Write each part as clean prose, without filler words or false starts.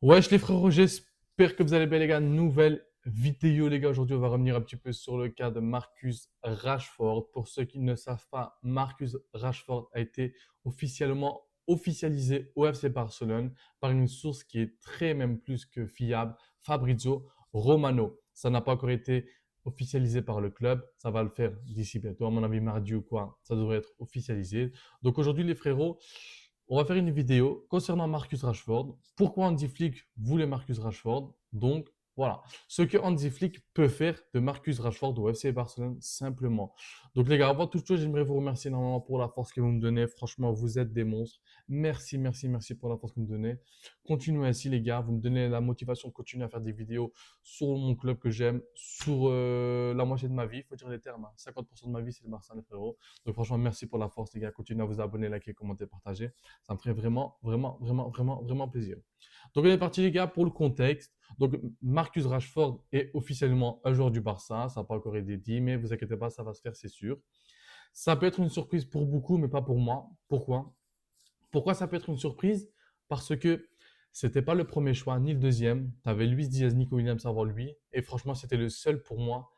Wesh les frérots, j'espère que vous allez bien les gars. Nouvelle vidéo les gars. Aujourd'hui on va revenir un petit peu sur le cas de Marcus Rashford. Pour ceux qui ne savent pas, Marcus Rashford a été officiellement officialisé au FC Barcelone par une source qui est très même plus que fiable, Fabrizio Romano. Ça n'a pas encore été officialisé par le club, ça va le faire d'ici bientôt, à mon avis mardi ou quoi, ça devrait être officialisé. Donc aujourd'hui les frérots, on va faire une vidéo concernant Marcus Rashford. Pourquoi Hansi Flick voulait Marcus Rashford? Donc, voilà. Ce que Hansi Flick peut faire de Marcus Rashford au FC Barcelone, simplement. Donc, les gars, avant toute chose, j'aimerais vous remercier énormément pour la force que vous me donnez. Franchement, vous êtes des monstres. Merci, merci, merci pour la force que vous me donnez. Continuez ainsi, les gars. Vous me donnez la motivation de continuer à faire des vidéos sur mon club que j'aime, sur la moitié de ma vie. Il faut dire les termes, hein. 50% de ma vie, c'est le Barça, les frérots. Donc, franchement, merci pour la force, les gars. Continuez à vous abonner, liker, commenter, partager. Ça me ferait vraiment, vraiment, vraiment, vraiment, vraiment plaisir. Donc, on est parti, les gars, pour le contexte. Donc, Marcus Rashford est officiellement un joueur du Barça. Ça n'a pas encore été dit, mais vous inquiétez pas, ça va se faire, c'est sûr. Ça peut être une surprise pour beaucoup, mais pas pour moi. Pourquoi? Pourquoi ça peut être une surprise? Parce que c'était pas le premier choix, ni le deuxième. Tu avais Luis Diaz, Nico Williams avant lui. Et franchement, c'était le seul pour moi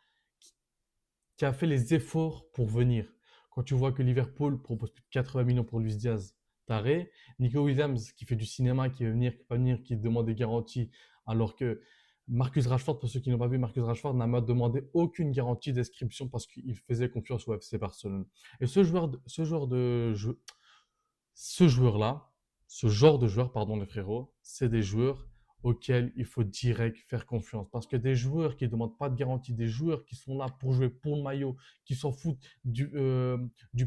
qui a fait les efforts pour venir. Quand tu vois que Liverpool propose plus de 80 millions pour Luis Diaz, taré. Nico Williams qui fait du cinéma, qui veut venir, qui va venir, qui demande des garanties, alors que Marcus Rashford, pour ceux qui n'ont pas vu, Marcus Rashford n'a demandé aucune garantie d'inscription parce qu'il faisait confiance au FC Barcelone. Et ce joueur-là, ce genre de joueur, pardon les frérots, c'est des joueurs auxquels il faut direct faire confiance. Parce que des joueurs qui ne demandent pas de garantie, des joueurs qui sont là pour jouer pour le maillot, qui s'en foutent du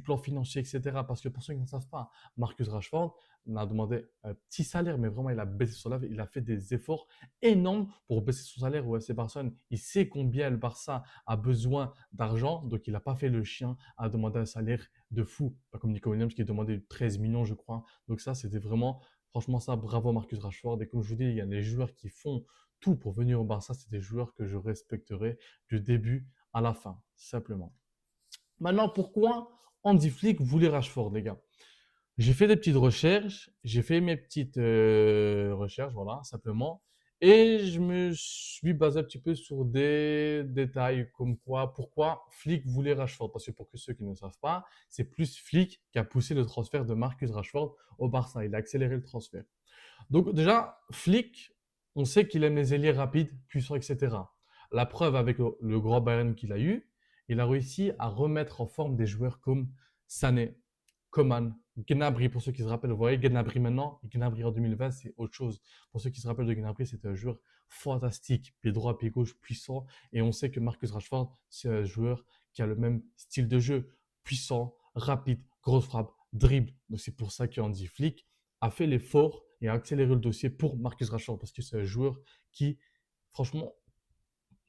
plan financier, etc. Parce que pour ceux qui ne savent pas, Marcus Rashford a demandé un petit salaire, mais vraiment il a baissé son salaire, il a fait des efforts énormes pour baisser son salaire au FC Barcelone. Il sait combien le Barça a besoin d'argent, donc il n'a pas fait le chien à demander un salaire de fou, pas comme Nico Williams qui demandait 13 millions, je crois. Donc ça, c'était vraiment, franchement, ça, bravo Marcus Rashford. Et comme je vous dis, il y a des joueurs qui font tout pour venir au Barça. C'est des joueurs que je respecterai du début à la fin, simplement. Maintenant, pourquoi Andy Flick voulait Rashford, les gars? J'ai fait des petites recherches, j'ai fait mes petites recherches, voilà, simplement. Et je me suis basé un petit peu sur des détails comme quoi, pourquoi Flick voulait Rashford. Parce que pour que ceux qui ne savent pas, c'est plus Flick qui a poussé le transfert de Marcus Rashford au Barça. Il a accéléré le transfert. Donc déjà, Flick, on sait qu'il aime les ailiers rapides, puissants, etc. La preuve avec le grand Bayern qu'il a eu, il a réussi à remettre en forme des joueurs comme Sané, Coman, Gnabry, pour ceux qui se rappellent, vous voyez Gnabry maintenant, Gnabry en 2020, c'est autre chose. Pour ceux qui se rappellent de Gnabry, c'était un joueur fantastique, pied droit, pied gauche, puissant. Et on sait que Marcus Rashford, c'est un joueur qui a le même style de jeu, puissant, rapide, grosse frappe, dribble. Donc c'est pour ça qu'Andy Flick a fait l'effort et a accéléré le dossier pour Marcus Rashford parce que c'est un joueur qui, franchement,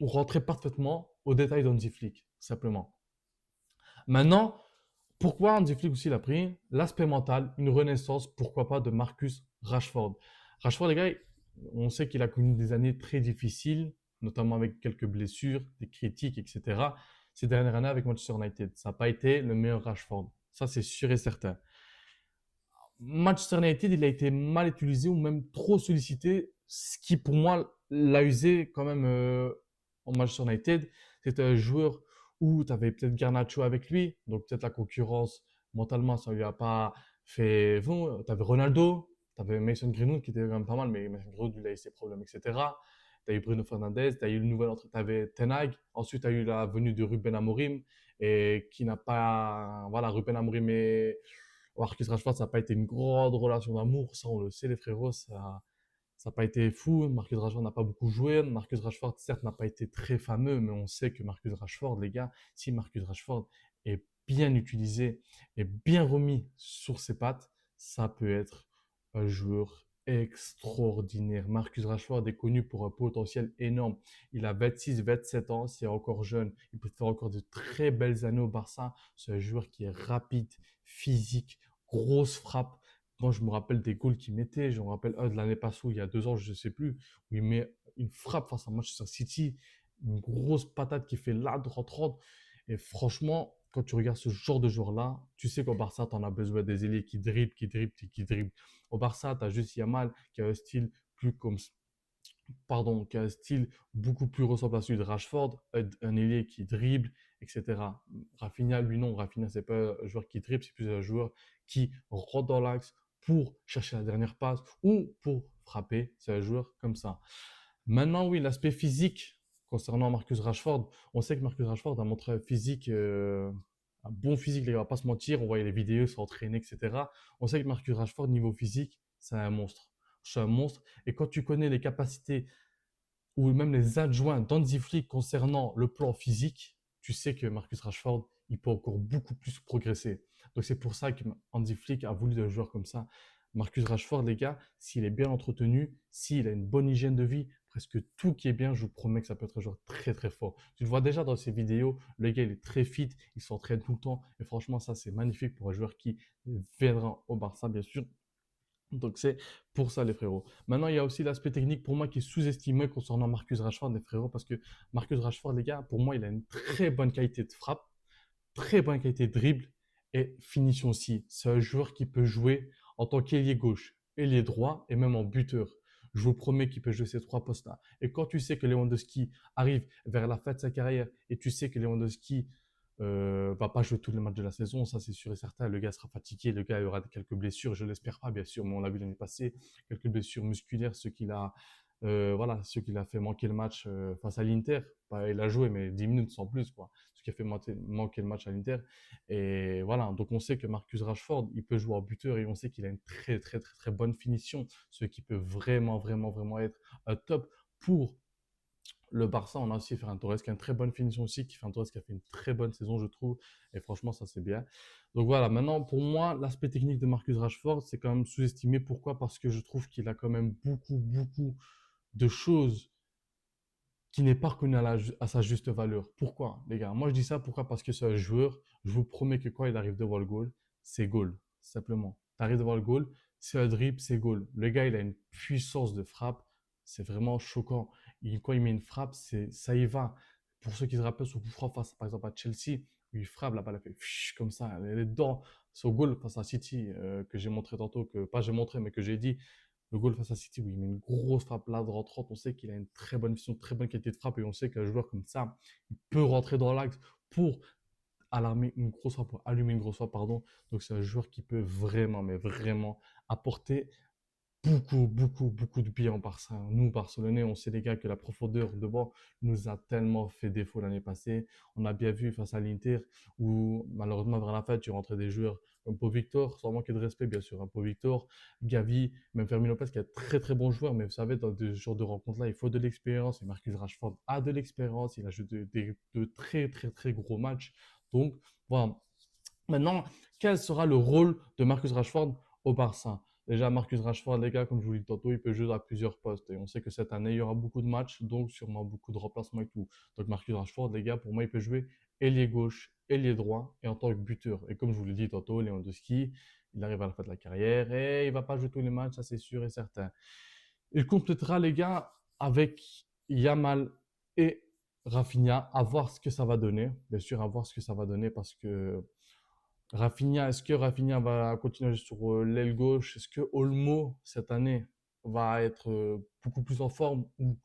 rentrait parfaitement au détail d'Andy Flick, simplement. Maintenant, pourquoi Hansi Flick aussi l'a pris? L'aspect mental, une renaissance, pourquoi pas, de Marcus Rashford. Rashford, les gars, on sait qu'il a connu des années très difficiles, notamment avec quelques blessures, des critiques, etc. Ces dernières années avec Manchester United. Ça n'a pas été le meilleur Rashford. Ça, c'est sûr et certain. Manchester United, il a été mal utilisé ou même trop sollicité, ce qui pour moi l'a usé quand même en Manchester United. C'était un joueur où tu avais peut-être Garnacho avec lui, donc peut-être la concurrence mentalement ça lui a pas fait. Bon, tu avais Ronaldo, tu avais Mason Greenwood qui était quand même pas mal, mais Mason Greenwood il a eu ses problèmes, etc. Tu as eu Bruno Fernandes, tu as eu le nouvel entrée, tu avais Ten Hag, ensuite tu as eu la venue de Ruben Amorim et qui n'a pas. Voilà, Ruben Amorim et Marcus Rashford, ça n'a pas été une grande relation d'amour, ça on le sait les frérots, ça n'a pas été fou. Marcus Rashford n'a pas beaucoup joué. Marcus Rashford, certes, n'a pas été très fameux, mais on sait que Marcus Rashford, les gars, si Marcus Rashford est bien utilisé et bien remis sur ses pattes, ça peut être un joueur extraordinaire. Marcus Rashford est connu pour un potentiel énorme. Il a 26, 27 ans, c'est encore jeune. Il peut faire encore de très belles années au Barça. C'est un joueur qui est rapide, physique, grosse frappe. Moi, je me rappelle des goals qu'il mettait. Je me rappelle un de l'année passée, il y a 2 ans, je ne sais plus, où il met une frappe face à Manchester City, une grosse patate qui fait là, rentrante. Et franchement, quand tu regardes ce genre de joueur-là, tu sais qu'au Barça, tu en as besoin des ailiers qui dribblent, qui dribblent, qui dribblent. Au Barça, tu as juste Yamal qui a un style plus comme, pardon, qui a un style beaucoup plus ressemblant à celui de Rashford, un ailier qui dribble, etc. Rafinha, lui non, Rafinha c'est pas un joueur qui dribble, c'est plus un joueur qui rentre dans l'axe pour chercher la dernière passe ou pour frapper, c'est un joueur comme ça. Maintenant, oui, l'aspect physique concernant Marcus Rashford, on sait que Marcus Rashford a montré un physique, un bon physique, les gars, on va pas se mentir, on voyait les vidéos, s'entraîner, etc. On sait que Marcus Rashford, niveau physique, c'est un monstre. C'est un monstre. Et quand tu connais les capacités ou même les adjoints d'Hansi Flick concernant le plan physique, tu sais que Marcus Rashford, il peut encore beaucoup plus progresser. Donc c'est pour ça que Hansi Flick a voulu un joueur comme ça. Marcus Rashford, les gars, s'il est bien entretenu, s'il a une bonne hygiène de vie, presque tout qui est bien, je vous promets que ça peut être un joueur très très fort. Tu le vois déjà dans ses vidéos, le gars il est très fit, il s'entraîne tout le temps, et franchement ça c'est magnifique pour un joueur qui viendra au Barça bien sûr. Donc c'est pour ça les frérots. Maintenant, il y a aussi l'aspect technique pour moi qui est sous-estimé concernant Marcus Rashford les frérots parce que Marcus Rashford les gars, pour moi, il a une très bonne qualité de frappe, très bonne qualité de dribble et finition aussi. C'est un joueur qui peut jouer en tant qu'ailier gauche, ailier droit et même en buteur. Je vous promets qu'il peut jouer ces trois postes-là. Et quand tu sais que Lewandowski arrive vers la fin de sa carrière et tu sais que Lewandowski va pas jouer tous les matchs de la saison, ça c'est sûr et certain. Le gars sera fatigué, le gars aura quelques blessures, je l'espère pas bien sûr, mais on l'a vu l'année passée, quelques blessures musculaires, voilà, ce qu'il a fait manquer le match face à l'Inter. Il a joué mais 10 minutes sans plus quoi, ce qui a fait manquer le match à l'Inter. Et voilà, donc on sait que Marcus Rashford, il peut jouer en buteur et on sait qu'il a une très très très très bonne finition, ce qui peut vraiment vraiment vraiment être un top pour le Barça. On a aussi Ferran Torres qui a une très bonne finition aussi, qui Ferran Torres qui a fait une très bonne saison, je trouve. Et franchement, ça c'est bien. Donc voilà, maintenant pour moi, l'aspect technique de Marcus Rashford, c'est quand même sous-estimé. Pourquoi? Parce que je trouve qu'il a quand même beaucoup de choses qui n'est pas reconnu à sa juste valeur. Pourquoi, les gars? Moi, je dis ça pourquoi? Parce que c'est un joueur, je vous promets que quand il arrive devant le goal, c'est goal, simplement. Tu arrives devant le goal, c'est un dribble, c'est goal. Le gars, il a une puissance de frappe, c'est vraiment choquant. Quand il met une frappe, ça y va. Pour ceux qui se rappellent son coup franc face, par exemple, à Chelsea, où il frappe, la balle elle fait comme ça, elle est dedans. Son goal face à City, que j'ai montré tantôt, que pas j'ai montré, mais que j'ai dit, le goal face à City où il met une grosse frappe là de rentrante, on sait qu'il a une très bonne vision, très bonne qualité de frappe et on sait qu'un joueur comme ça, il peut rentrer dans l'axe pour alarmer une grosse frappe, pour allumer une grosse frappe, pardon. Donc c'est un joueur qui peut vraiment, mais vraiment apporter beaucoup de bien en Barça. Nous, Barcelonais, on sait les gars que la profondeur devant nous a tellement fait défaut l'année passée. On a bien vu face à l'Inter où malheureusement vers la fin, tu rentrais des joueurs comme Pau Victor, sans manquer de respect bien sûr. Pau Victor, Gavi, même Fermin Lopez qui est un très très bon joueur, mais vous savez, dans ce genre de rencontres-là, il faut de l'expérience. Et Marcus Rashford a de l'expérience, il a joué de très très très gros matchs. Donc voilà. Maintenant, quel sera le rôle de Marcus Rashford au Barça? Déjà, Marcus Rashford, les gars, comme je vous l'ai dit tantôt, il peut jouer à plusieurs postes. Et on sait que cette année, il y aura beaucoup de matchs, donc sûrement beaucoup de remplacements et tout. Donc, Marcus Rashford, les gars, pour moi, il peut jouer ailier gauche, ailier droit et en tant que buteur. Et comme je vous l'ai dit tantôt, Lewandowski, il arrive à la fin de la carrière et il va pas jouer tous les matchs, ça c'est sûr et certain. Il complétera, les gars, avec Yamal et Rafinha, à voir ce que ça va donner. Bien sûr, à voir ce que ça va donner parce que Rafinha, est-ce que Rafinha va continuer sur l'aile gauche? Est-ce que Olmo, cette année, va être beaucoup plus en forme ou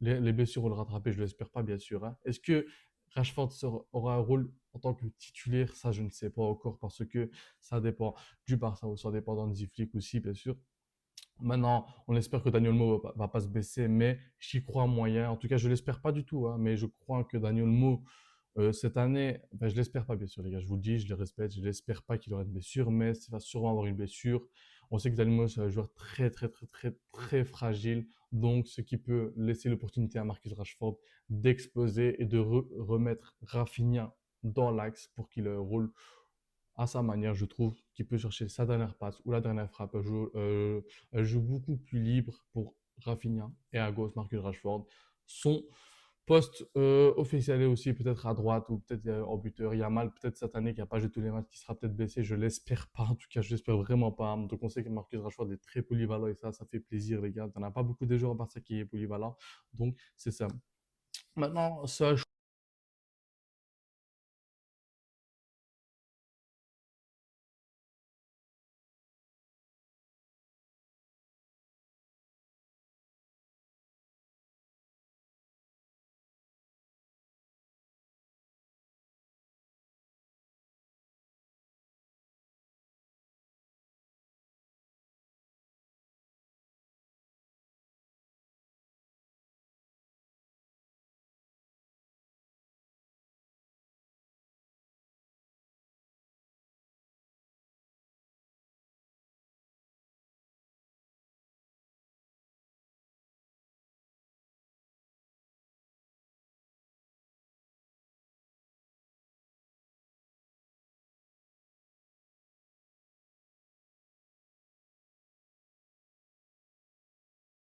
les blessures vont le rattraper? Je ne l'espère pas, bien sûr, hein. Est-ce que Rashford aura un rôle en tant que titulaire? Ça, je ne sais pas encore parce que ça dépend du Barça ou ça dépend d'Hansi Flick aussi, bien sûr. Maintenant, on espère que Daniel Mo va pas se baisser, mais j'y crois moyen. En tout cas, je l'espère pas du tout, hein, mais je crois que Daniel Mo, cette année, ben, je l'espère pas, bien sûr, les gars. Je vous le dis, je le respecte. Je l'espère pas qu'il aura une blessure, mais il va sûrement avoir une blessure. On sait que Daniel Mo, c'est un joueur très fragile. Donc, ce qui peut laisser l'opportunité à Marcus Rashford d'exploser et de remettre Rafinha dans l'axe pour qu'il roule à sa manière, je trouve, qu'il peut chercher sa dernière passe ou la dernière frappe. Elle joue beaucoup plus libre pour Rafinha et à gauche, Marcus Rashford. Son poste officiel est aussi peut-être à droite ou peut-être en buteur. Yamal, peut-être cette année qui n'a pas joué tous les matchs, qui sera peut-être blessé. Je l'espère pas. En tout cas, je l'espère vraiment pas. Donc, on sait que Marcus Rashford est très polyvalent et ça fait plaisir, les gars. Il n'y en a pas beaucoup de joueurs à part ça qui est polyvalent. Donc, c'est ça. Maintenant, ça